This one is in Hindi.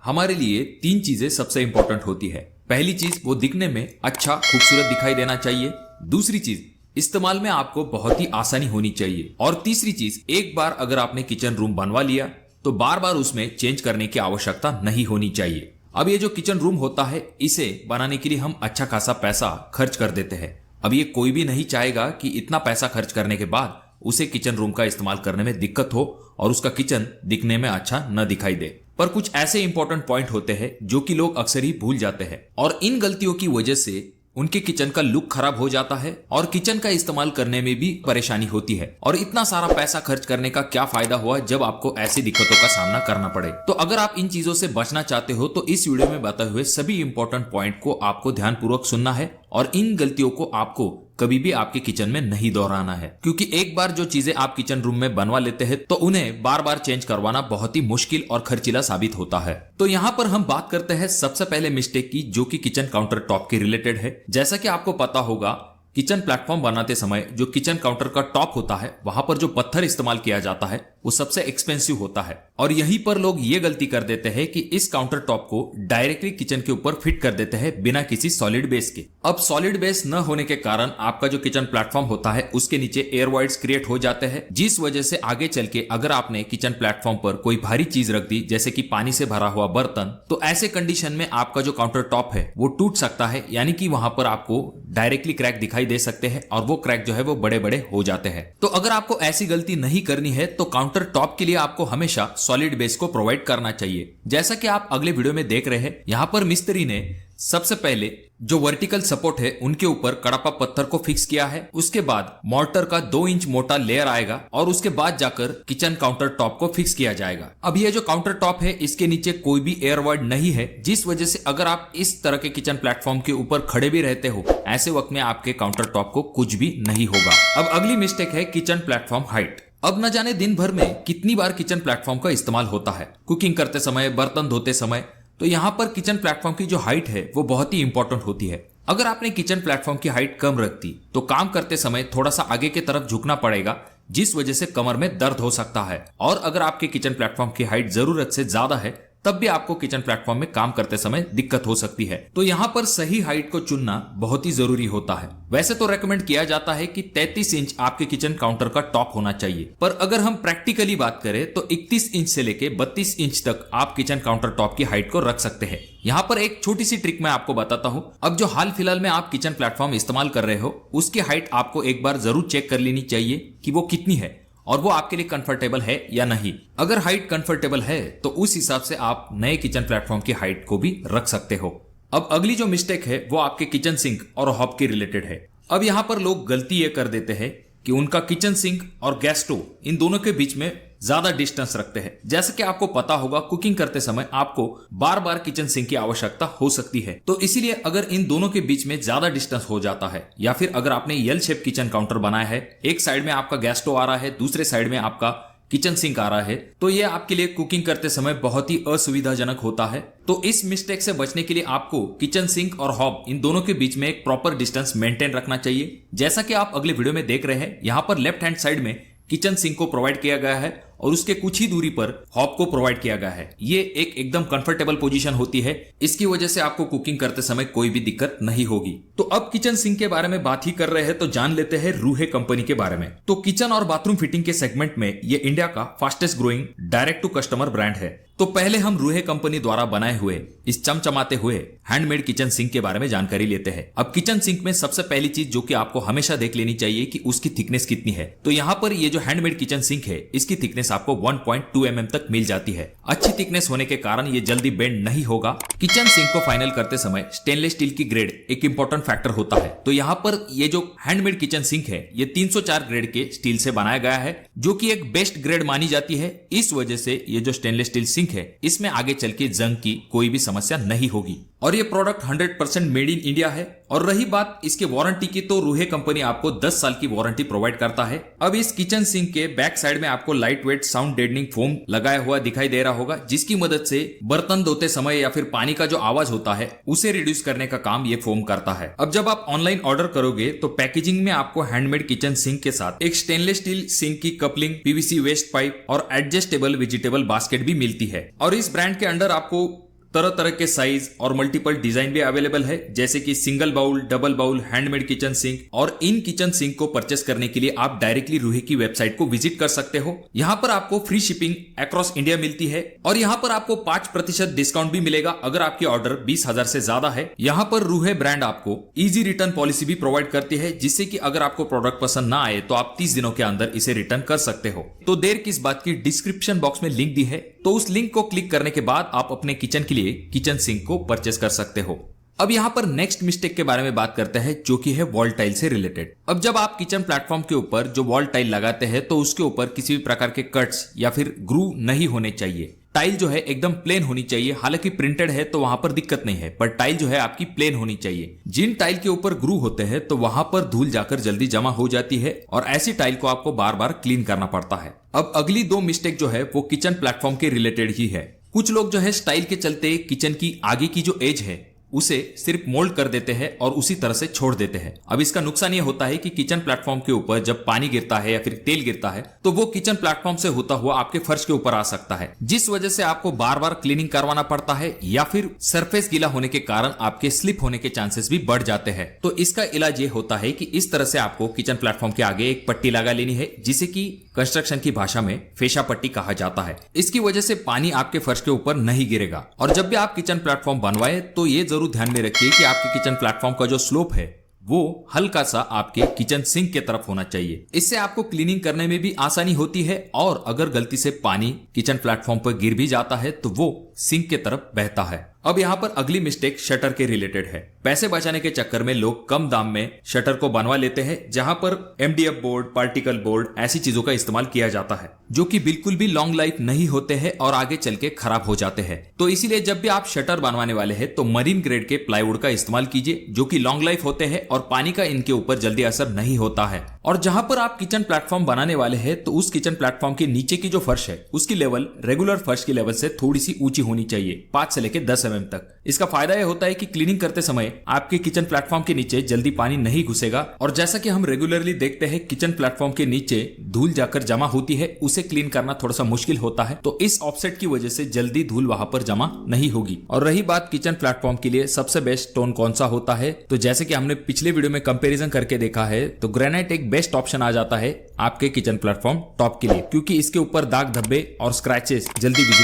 हमारे लिए तीन चीजें सबसे इंपॉर्टेंट होती है। पहली चीज, वो दिखने में अच्छा खूबसूरत दिखाई देना चाहिए। दूसरी चीज, इस्तेमाल में आपको बहुत ही आसानी होनी चाहिए। और तीसरी चीज, एक बार अगर आपने किचन रूम बनवा लिया तो बार बार उसमें चेंज करने की आवश्यकता नहीं होनी चाहिए। अब ये जो किचन रूम होता है, इसे बनाने के लिए हम अच्छा खासा पैसा खर्च कर देते हैं। अब ये कोई भी नहीं चाहेगा कि इतना पैसा खर्च करने के बाद उसे किचन रूम का इस्तेमाल करने में दिक्कत हो और उसका किचन दिखने में अच्छा न दिखाई दे। पर कुछ ऐसे इंपॉर्टेंट पॉइंट होते हैं जो कि लोग अक्सर ही भूल जाते हैं और इन गलतियों की वजह से उनके किचन का लुक खराब हो जाता है और किचन का इस्तेमाल करने में भी परेशानी होती है। और इतना सारा पैसा खर्च करने का क्या फायदा हुआ जब आपको ऐसी दिक्कतों का सामना करना पड़े। तो अगर आप इन चीजों से बचना चाहते हो तो इस वीडियो में बताए हुए सभी इंपॉर्टेंट पॉइंट को आपको ध्यानपूर्वक सुनना है और इन गलतियों को आपको कभी भी आपके किचन में नहीं दोहराना है, क्योंकि एक बार जो चीजें आप किचन रूम में बनवा लेते हैं तो उन्हें बार बार चेंज करवाना बहुत ही मुश्किल और खर्चीला साबित होता है। तो यहाँ पर हम बात करते हैं सबसे पहले मिस्टेक की, जो कि किचन काउंटर टॉप के रिलेटेड है। जैसा कि आपको पता होगा, किचन प्लेटफॉर्म बनाते समय जो किचन काउंटर का टॉप होता है, वहां पर जो पत्थर इस्तेमाल किया जाता है वो सबसे एक्सपेंसिव होता है। और यहीं पर लोग ये गलती कर देते हैं कि इस काउंटर टॉप को डायरेक्टली किचन के ऊपर फिट कर देते हैं बिना किसी सॉलिड बेस के। अब सॉलिड बेस न होने के कारण आपका जो किचन प्लेटफॉर्म होता है उसके नीचे एयर वॉइड्स क्रिएट हो जाते हैं, जिस वजह से आगे चल के अगर आपने किचन प्लेटफॉर्म पर कोई भारी चीज रख दी, जैसे कि पानी से भरा हुआ बर्तन, तो ऐसे कंडीशन में आपका जो काउंटर टॉप है वो टूट सकता है, यानी कि वहां पर आपको डायरेक्टली क्रैक दिखाई दे सकते हैं और वो क्रैक जो है वो बड़े बड़े हो जाते हैं। तो अगर आपको ऐसी गलती नहीं करनी है तो काउंटर टॉप के लिए आपको हमेशा सॉलिड बेस को प्रोवाइड करना चाहिए। जैसा कि आप अगले वीडियो में देख रहे हैं, यहाँ पर मिस्त्री ने सबसे पहले जो वर्टिकल सपोर्ट है उनके ऊपर कड़ापा पत्थर को फिक्स किया है। उसके बाद मोर्टर का 2 इंच मोटा लेयर आएगा और उसके बाद जाकर किचन काउंटर टॉप को फिक्स किया जाएगा। अब ये जो काउंटर टॉप है इसके नीचे कोई भी एयर वॉइड नहीं है, जिस वजह से अगर आप इस तरह के किचन प्लेटफॉर्म के ऊपर खड़े भी रहते हो, ऐसे वक्त में आपके काउंटर टॉप को कुछ भी नहीं होगा। अब अगली मिस्टेक है किचन प्लेटफॉर्म हाइट। अब न जाने दिन भर में कितनी बार किचन प्लेटफॉर्म का इस्तेमाल होता है, कुकिंग करते समय, बर्तन धोते समय। तो यहाँ पर किचन प्लेटफॉर्म की जो हाइट है वो बहुत ही इंपॉर्टेंट होती है। अगर आपने किचन प्लेटफॉर्म की हाइट कम रख दी तो काम करते समय थोड़ा सा आगे की तरफ झुकना पड़ेगा, जिस वजह से कमर में दर्द हो सकता है। और अगर आपके किचन प्लेटफॉर्म की हाइट जरूरत से ज्यादा है तब भी आपको किचन प्लेटफॉर्म में काम करते समय दिक्कत हो सकती है। तो यहाँ पर सही हाइट को चुनना बहुत ही जरूरी होता है। वैसे तो रेकमेंड किया जाता है कि 33 इंच आपके किचन काउंटर का टॉप होना चाहिए, पर अगर हम प्रैक्टिकली बात करें तो 31 इंच से लेके 32 इंच तक आप किचन काउंटर टॉप की हाइट को रख सकते हैं। यहाँ पर एक छोटी सी ट्रिक मैं आपको बताता हूँ। अब जो हाल फिलहाल में आप किचन प्लेटफॉर्म इस्तेमाल कर रहे हो उसकी हाइट आपको एक बार जरूर चेक कर लेनी चाहिए कि वो कितनी है और वो आपके लिए कंफर्टेबल है या नहीं। अगर हाइट कंफर्टेबल है तो उस हिसाब से आप नए किचन प्लेटफॉर्म की हाइट को भी रख सकते हो। अब अगली जो मिस्टेक है वो आपके किचन सिंक और हॉब के रिलेटेड है। अब यहाँ पर लोग गलती ये कर देते हैं कि उनका किचन सिंक और गैस स्टोव, इन दोनों के बीच में ज्यादा डिस्टेंस रखते हैं। जैसे कि आपको पता होगा, कुकिंग करते समय आपको बार बार किचन सिंक की आवश्यकता हो सकती है। तो इसीलिए अगर इन दोनों के बीच में ज्यादा डिस्टेंस हो जाता है, या फिर अगर आपने एल शेप किचन काउंटर बनाया है, एक साइड में आपका गैस स्टोव आ रहा है, दूसरे साइड में आपका किचन सिंक आ रहा है, तो ये आपके लिए कुकिंग करते समय बहुत ही असुविधाजनक होता है। तो इस मिस्टेक से बचने के लिए आपको किचन सिंक और हॉब, इन दोनों के बीच में एक प्रॉपर डिस्टेंस मेंटेन रखना चाहिए। जैसा कि आप अगले वीडियो में देख रहे हैं, यहाँ पर लेफ्ट हैंड साइड में किचन सिंक को प्रोवाइड किया गया है और उसके कुछ ही दूरी पर हॉब को प्रोवाइड किया गया है। ये एक एकदम कंफर्टेबल पोजीशन होती है, इसकी वजह से आपको कुकिंग करते समय कोई भी दिक्कत नहीं होगी। तो अब किचन सिंक के बारे में बात ही कर रहे हैं तो जान लेते हैं रूहे कंपनी के बारे में। तो किचन और बाथरूम फिटिंग के सेगमेंट में ये इंडिया का fastest growing direct to customer brand है। तो पहले हम रूहे कंपनी द्वारा बनाए हुए इस चमचमाते हुए हैंडमेड किचन सिंक के बारे में जानकारी लेते हैं। अब किचन सिंक में सबसे पहली चीज जो कि आपको हमेशा देख लेनी चाहिए कि उसकी थिकनेस कितनी है। तो यहाँ पर ये जो हैंडमेड किचन सिंक है, इसकी थिकनेस आपको 1.2 mm तक मिल जाती है। अच्छी थिकनेस होने के कारण ये जल्दी बेंड नहीं होगा। किचन सिंक को फाइनल करते समय स्टेनलेस स्टील की ग्रेड एक इंपॉर्टेंट फैक्टर होता है। तो यहाँ पर ये जो हैंडमेड किचन सिंक है ये 304 ग्रेड के स्टील से बनाया गया है, जो कि एक बेस्ट ग्रेड मानी जाती है। इस वजह से ये जो स्टेनलेस स्टील सिंक है इसमें आगे चल के जंग की कोई भी समस्या नहीं होगी। और ये प्रोडक्ट 100% मेड इन इंडिया है। और रही बात इसके वारंटी की, तो रूहे कंपनी आपको 10 साल की वारंटी प्रोवाइड करता है। अब इस किचन सिंक के बैक साइड में आपको लाइट वेट साउंड डेडनिंग फोम लगाया हुआ दिखाई दे रहा होगा, जिसकी मदद से बर्तन धोते समय या फिर पानी का जो आवाज होता है उसे रिड्यूस करने का काम ये फोम करता है। अब जब आप ऑनलाइन ऑर्डर करोगे तो पैकेजिंग में आपको हैंडमेड किचन सिंक के साथ एक स्टेनलेस स्टील सिंक की कपलिंग, पीवीसी वेस्ट पाइप और एडजस्टेबल वेजिटेबल बास्केट भी मिलती है। और इस ब्रांड के अंडर आपको तरह तरह के साइज और मल्टीपल डिजाइन भी अवेलेबल है, जैसे कि single bowl, double bowl, handmade kitchen sink. और इन किचन सिंक को परचेस करने के लिए आप डायरेक्टली रूहे की वेबसाइट को विजिट कर सकते हो। यहाँ पर आपको फ्री शिपिंग अक्रॉस इंडिया मिलती है और यहाँ पर आपको 5% डिस्काउंट भी मिलेगा अगर आपकी ऑर्डर 20,000 से ज्यादा है। यहाँ पर रूहे ब्रांड आपको इजी रिटर्न पॉलिसी भी प्रोवाइड करती है, जिससे कि अगर आपको प्रोडक्ट पसंद ना आए तो आप 30 दिनों के अंदर इसे रिटर्न कर सकते हो। तो देर किस बात की, डिस्क्रिप्शन बॉक्स में लिंक दी है, तो उस लिंक को क्लिक करने के बाद आप अपने किचन के लिए किचन सिंक को परचेस कर सकते हो। अब यहाँ पर नेक्स्ट मिस्टेक के बारे में बात करते हैं, जो कि है वॉल टाइल से रिलेटेड। अब जब आप किचन प्लेटफॉर्म के ऊपर जो वॉल टाइल लगाते हैं तो उसके ऊपर किसी भी प्रकार के कट्स या फिर ग्रू नहीं होने चाहिए। टाइल जो है एकदम प्लेन होनी चाहिए। हालांकि प्रिंटेड है तो वहां पर दिक्कत नहीं है, पर टाइल जो है आपकी प्लेन होनी चाहिए। जिन टाइल के ऊपर ग्रू होते हैं तो वहां पर धूल जाकर जल्दी जमा हो जाती है और ऐसी टाइल को आपको बार बार क्लीन करना पड़ता है। अब अगली 2 मिस्टेक जो है वो किचन प्लेटफॉर्म के रिलेटेड ही है। कुछ लोग जो है स्टाइल के चलते किचन की आगे की जो एज है उसे सिर्फ मोल्ड कर देते हैं और उसी तरह से छोड़ देते हैं। अब इसका नुकसान ये होता है कि किचन प्लेटफॉर्म के ऊपर जब पानी गिरता है या फिर तेल गिरता है तो वो किचन प्लेटफॉर्म से होता हुआ आपके फर्श के ऊपर आ सकता है, जिस वजह से आपको बार बार क्लीनिंग करवाना पड़ता है या फिर सरफेस गीला होने के कारण आपके स्लिप होने के चांसेस भी बढ़ जाते हैं। तो इसका इलाज ये होता है कि इस तरह से आपको किचन प्लेटफॉर्म के आगे एक पट्टी लगा लेनी है, जिसे कि कंस्ट्रक्शन की भाषा में फेशा पट्टी कहा जाता है। इसकी वजह से पानी आपके फर्श के ऊपर नहीं गिरेगा। और जब भी आप किचन प्लेटफॉर्म बनवाए तो ये जरूर ध्यान में रखिए कि आपके किचन प्लेटफॉर्म का जो स्लोप है वो हल्का सा आपके किचन सिंक के तरफ होना चाहिए। इससे आपको क्लीनिंग करने में भी आसानी होती है और अगर गलती से पानी किचन प्लेटफॉर्म पर गिर भी जाता है तो वो सिंक के तरफ बहता है। अब यहाँ पर अगली मिस्टेक शटर के रिलेटेड है। पैसे बचाने के चक्कर में लोग कम दाम में शटर को बनवा लेते हैं, जहां पर MDF बोर्ड, पार्टिकल बोर्ड ऐसी चीजों का इस्तेमाल किया जाता है, जो कि बिल्कुल भी लॉन्ग लाइफ नहीं होते हैं और आगे चल के खराब हो जाते हैं। तो इसीलिए जब भी आप शटर बनवाने वाले हैं तो मरीन ग्रेड के प्लाईवुड का इस्तेमाल कीजिए, जो कि लॉन्ग लाइफ होते हैं और पानी का इनके ऊपर जल्दी असर नहीं होता है। और जहां पर आप किचन प्लेटफॉर्म बनाने वाले हैं तो उस किचन प्लेटफॉर्म के नीचे की जो फर्श है उसकी लेवल रेगुलर फर्श की लेवल से थोड़ी सी ऊंची होनी चाहिए, 5 से लेकर 10 mm तक। इसका फायदा यह होता है कि क्लीनिंग करते समय आपके किचन प्लेटफॉर्म के नीचे जल्दी पानी नहीं घुसेगा। और जैसा कि हम रेगुलरली देखते हैं किचन प्लेटफॉर्म के नीचे धूल जाकर जमा होती है, उसे क्लीन करना थोड़ा सा मुश्किल होता है। तो इस ऑफसेट की वजह से जल्दी धूल वहां पर जमा नहीं होगी। और रही बात किचन प्लेटफॉर्म के लिए सबसे बेस्ट स्टोन कौन सा होता है, तो जैसे कि हमने पिछले वीडियो में कंपैरिजन करके देखा है तो ग्रेनाइट एक बेस्ट ऑप्शन आ जाता है आपके किचन प्लेटफॉर्म टॉप के लिए, क्योंकि इसके ऊपर दाग धब्बे और स्क्रैचेस जल्दी